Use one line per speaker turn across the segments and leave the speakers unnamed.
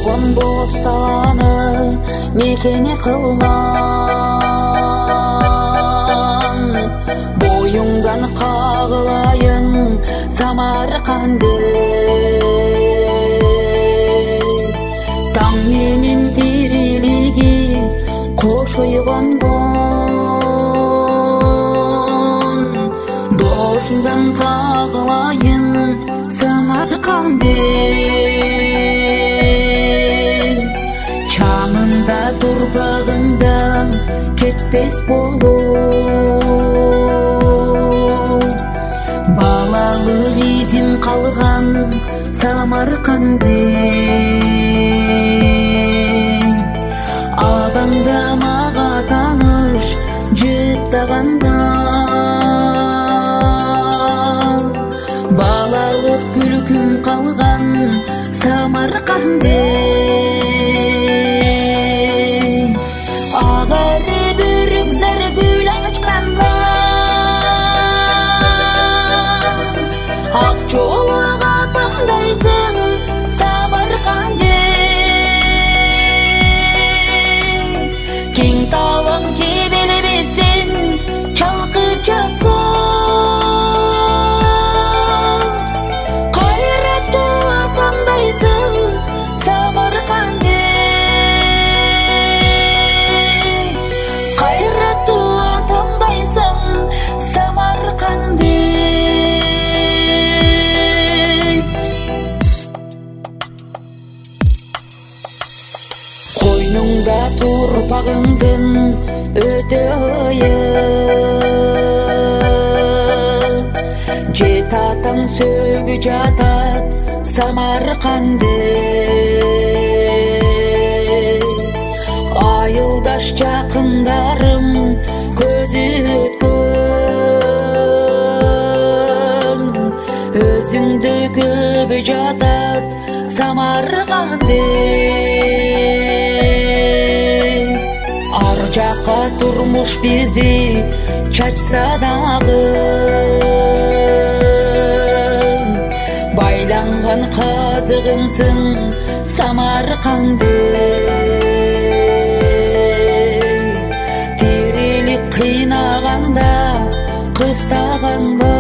болгон бостаны мекени кылган. Боюңдан кагылайын Самарканды, таң менен тирилиги кош ойгонгон. Дошуңдан кагылайын Самарканды, чамында турпагында кетпес болуп, балалык изин калган Самарканды. Абаңда мага таныш жыттаганда, балалык күлкүм калган Самарканды. Агары бүрүк зар гүл ачканда, ак чолак апамдайсың Самарканды. Кең талың кебелебестен чалкып жатса, кайраттуу атамдайсың Самарканды. Кайраттуу атамдайсың Самарканды. Койнуңда турпагыңдын өтө ыйык, жет атаң сөгү жатат Самарканды. Айылдаш жакындарым көзү өткөн, өзүңдө көбү жатат Самарканды. Ар жакка турмуш бизди чачса дагы, байланган казыгымсың Самарканды. Тирилик кыйнаганда, кыстаганда,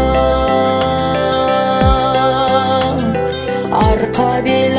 арка бел